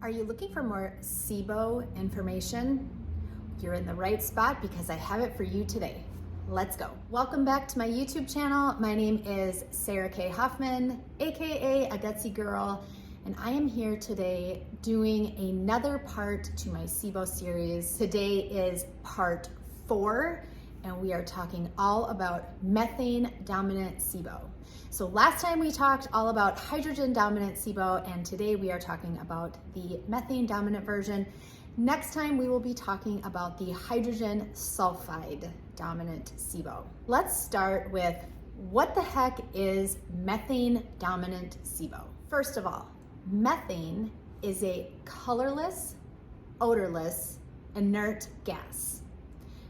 Are you looking for more SIBO information? You're in the right spot because I have it for you today. Let's go. Welcome back to my YouTube channel. My name is Sarah K. Hoffman, aka a Gutsy Girl, and I am here today doing another part to my SIBO series. Today is part 4, and we are talking all about methane-dominant SIBO. So last time we talked all about hydrogen-dominant SIBO, and today we are talking about the methane-dominant version. Next time we will be talking about the hydrogen sulfide-dominant SIBO. Let's start with what the heck is methane-dominant SIBO? First of all, methane is a colorless, odorless, inert gas.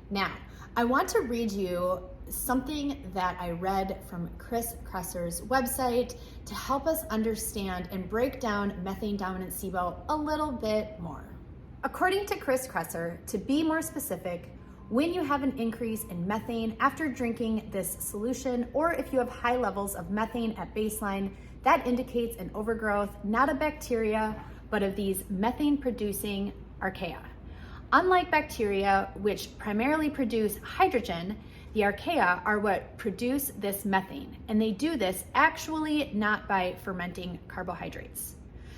Now, I want to read you something that I read from Chris Kresser's website to help us understand and break down methane-dominant SIBO a little bit more. According to Chris Kresser, to be more specific, when you have an increase in methane after drinking this solution, or if you have high levels of methane at baseline, that indicates an overgrowth, not of bacteria, but of these methane-producing archaea. Unlike bacteria, which primarily produce hydrogen, the archaea are what produce this methane, and they do this actually not by fermenting carbohydrates.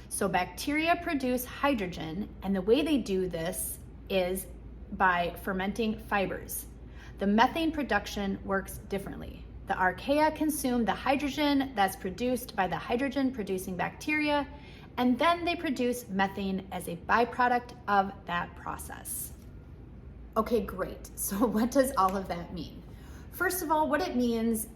So bacteria produce hydrogen, and the way they do this is by fermenting fibers. The methane production works differently. The archaea consume the hydrogen that's produced by the hydrogen-producing bacteria, and then they produce methane as a byproduct of that process. Okay, great. So what does all of that mean? First of all, what it means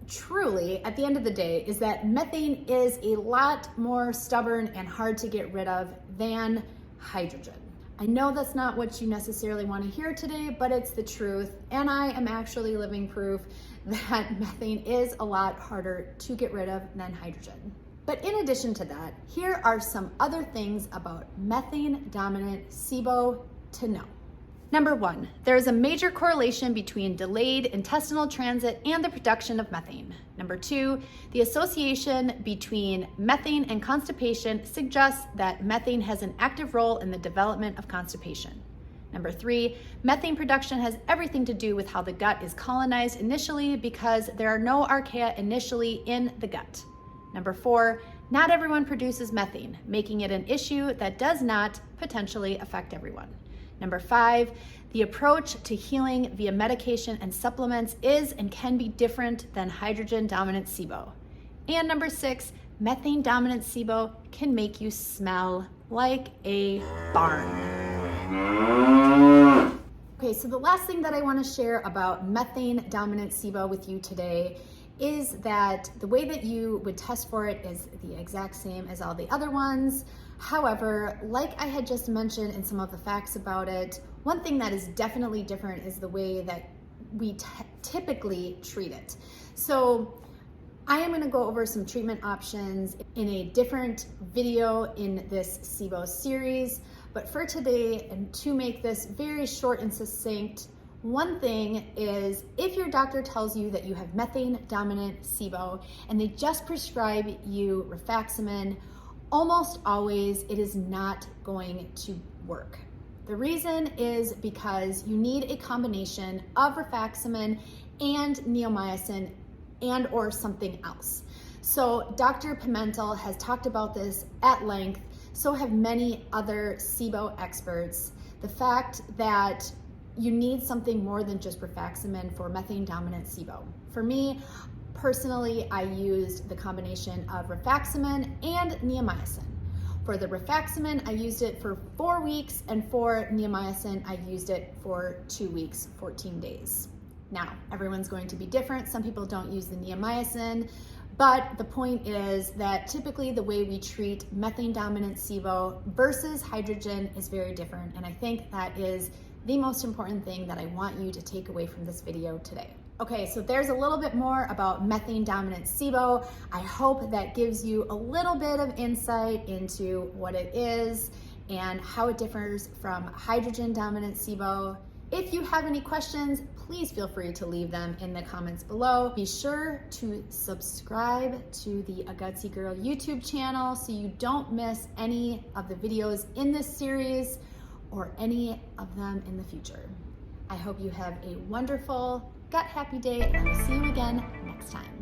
truly at the end of the day is that methane is a lot more stubborn and hard to get rid of than hydrogen. I know that's not what you necessarily want to hear today, but it's the truth, and I am actually living proof that methane is a lot harder to get rid of than hydrogen. But in addition to that, here are some other things about methane-dominant SIBO to know. Number 1, there is a major correlation between delayed intestinal transit and the production of methane. Number 2, the association between methane and constipation suggests that methane has an active role in the development of constipation. Number 3, methane production has everything to do with how the gut is colonized initially because there are no archaea initially in the gut. Number 4, not everyone produces methane, making it an issue that does not potentially affect everyone. Number 5, the approach to healing via medication and supplements is and can be different than hydrogen-dominant SIBO. And number 6, methane-dominant SIBO can make you smell like a barn. Okay, so the last thing that I want to share about methane-dominant SIBO with you today is that the way that you would test for it is the exact same as all the other ones. However, like I had just mentioned in some of the facts about it, one thing that is definitely different is the way that we typically treat it. So I am going to go over some treatment options in a different video in this SIBO series, but for today, and to make this very short and succinct, one thing is if your doctor tells you that you have methane-dominant SIBO and they just prescribe you rifaximin, almost always it is not going to work. The reason is because you need a combination of rifaximin and neomycin and or something else. So Dr. Pimentel has talked about this at length, so have many other SIBO experts. The fact that you need something more than just rifaximin for methane-dominant SIBO. For me, personally, I used the combination of rifaximin and neomycin. For the rifaximin, I used it for 4 weeks, and for neomycin, I used it for 2 weeks, 14 days. Now, everyone's going to be different. Some people don't use the neomycin, but the point is that typically the way we treat methane-dominant SIBO versus hydrogen is very different, and I think that is the most important thing that I want you to take away from this video today. Okay, so there's a little bit more about methane-dominant SIBO. I hope that gives you a little bit of insight into what it is and how it differs from hydrogen-dominant SIBO. If you have any questions, please feel free to leave them in the comments below. Be sure to subscribe to the Gutsy Girl YouTube channel so you don't miss any of the videos in this series or any of them in the future. I hope you have a wonderful, gut happy day, and I will see you again next time.